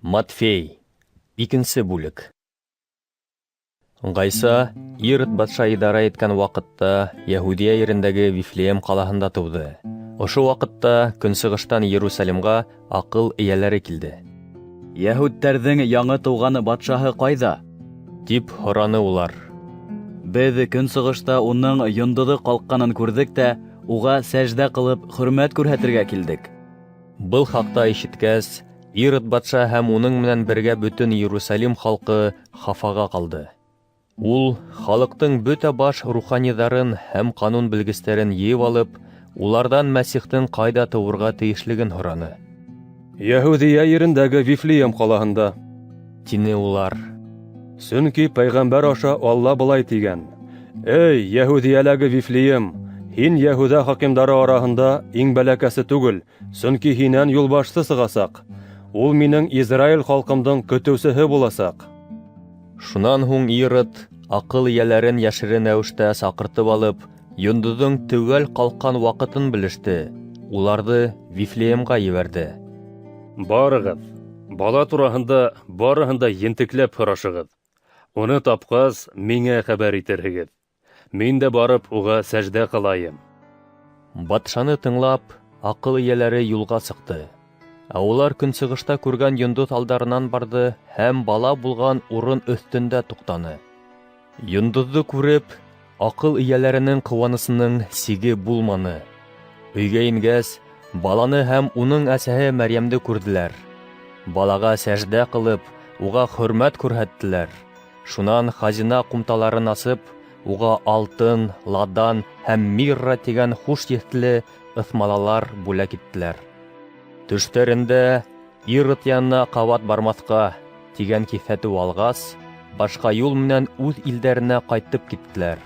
Матфей. Икенсе бүлек. Гайса Ирод батша идара иткән вакытта Яһудия ерендәге Вифлеем калаһында туды. Ошо вакытта көнсыгыштан Иерусалимга акыл ияләре килде. Яһүдтәрҙең яңы тыуган батшаһы ҡайҙа? Дип һораны улар. Беҙ көнсығышта уның йондоҙо ҡалҡҡанын күрҙек тә, уға сәждә ҡылып хөрмәт күрһәтергә килдек. Был хаҡта ишеткәс, Ирод батша һәм уның менән бергә бөтөн Иерусалим халҡы хафаға ҡалды. Ул халыҡтың бөтә баш руханидарын һәм ҡанун белгестәрен йыйып алып, улардан Мәсихтең ҡайҙа тыуырға тейешлеген һораны. Яһүдия ерендәге Вифлеем ҡалаһында, Тине улар. Сөнки пәйғәмбәр аша Алла былай тигән: Эй, Яһүдияләге Вифлеем, һин Яһүдә хакимдары араһында иң бәләкәсе түгел, сөнки һинән юлбашсы сығасаҡ. Ул минең Израиль халҡымдың көтөүсеһе буласаҡ. Шунан һуң Ирод аҡыл ияләрен йәшерен рәүештә саҡыртып алып, йондоҙҙоң теүәл ҡалҡҡан ваҡытын белеште. Уларҙы Вифлеемға ебәрҙе. Барығыҙ, бала тураһында барыһын да ентекләп һорашығыҙ. Уны тапҡас, миңә хәбәр итерһегеҙ. Мин дә барып уға сәждә ҡылайым. Батшаны тыңлап, аҡыл ияләре юлға сыҡты. Ә улар көнсығышта күргән йондоҙ алдарынан барды һәм бала булған урын өҫтөндә туҡтаны. Йондоҙҙо күреп, аҡыл ияләренең ҡыуанысының сиге булманы. Өйгә ингәс, баланы һәм уның әсәһе Мәрйәмде күрҙеләр. Балаға сәждә ҡылып, уға хөрмәт күрһәттеләр. Шунан хазина ҡумталарын асып, уға алтын, ладан һәм мирра тигән хуш еҫле ыҫмалалар бүләк иттеләр. Төштәрендә Ирод янына ҡабат бармаҫҡа тигән киҫәтеү алғас, башҡа юл менән үҙ илдәренә ҡайтып киттеләр.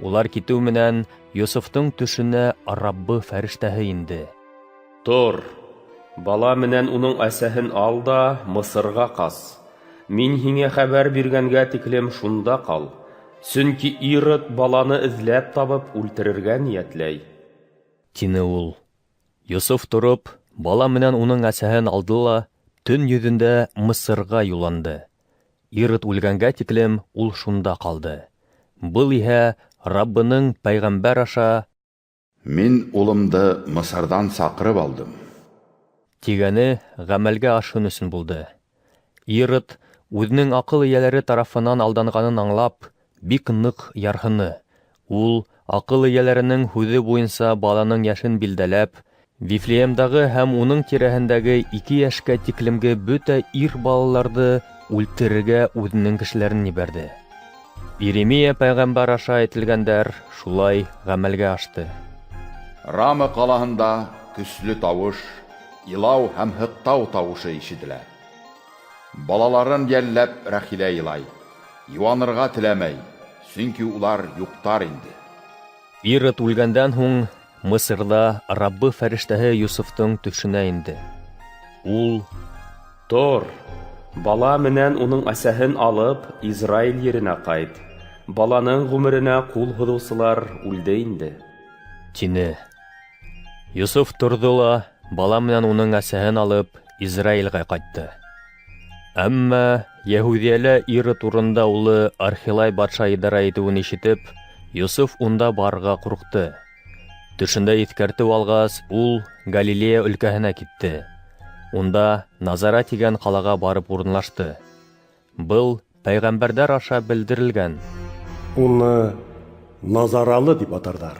Улар китеү менән Йософтың төшөнә Раббы фәрештәһе инде. Тор, бала менән уның әсәһен ал да Мысырға ҡас. Мин һиңә хәбәр биргәнгә тиклем шунда ҡал. Сөнки Ирод баланы эҙләп табып үлтерергә ниәтләй. Тине ул. Йософ тороп, бала менән уның әсәһен алды ла, төн йөҙөндә Мысырға юлланды. Ирод үлгәнгә тиклем ул шунда ҡалды. Был иһә Раббының пәйғәмбәр аша «Мин улымды Мысырдан саҡырып алдым» тигәне ғәмәлгә ашһын өсөн булды. Ирод үҙенең аҡыл ияләре тарафынан алданғанын аңлап, бик ныҡ ярһыны. Ул аҡыл ияләренең һүҙе буйынса баланың йәшен билдәләп, Вифлеемдағы һәм уның тирәһендәге 2 йәшкә тиклемге бөтә ир балаларҙы үлтерергә үҙенең кешеләрен ебәрҙе. Иеремия пәйғәмбәр аша әйтелгәндәр шулай ғәмәлгә ашты. Рама ҡалаһында көслө тауыш, илау һәм һыҡтау тауышы ишетелә. Балаларын йәлләп Рахилә илай. Юанырға теләмәй, сөнки улар юҡтар инде. Ирод үлгәндән һуң Мысырҙа Раббы фәрештәһе Йософтың төшөнә инде. Ул: Тор, бала менән уның әсәһен алып, Израиль еренә ҡайт. Баланың ғүмеренә ҡул һуҙыусылар үлде инде. Тине. Йософ торҙо ла, бала менән уның әсәһен алып, Израилгә ҡайтты. Әммә Яһүдиәлә Ирод урында улы Архилай батша идара итеүен ишетеп, Йософ унда барырға ҡурҡты. Төшөндә иҫкәртеү алғас, ул Галилея өлкәһенә китте. Унда Назара тигән ҡалаға барып урынлашты. Был пәйғәмбәрҙәр аша белдерелгән. Уны Назаралы дип атарҙар.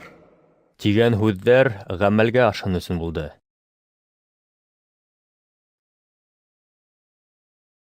Тигән һүҙҙәр ғәмәлгә ашһын өсөн булды.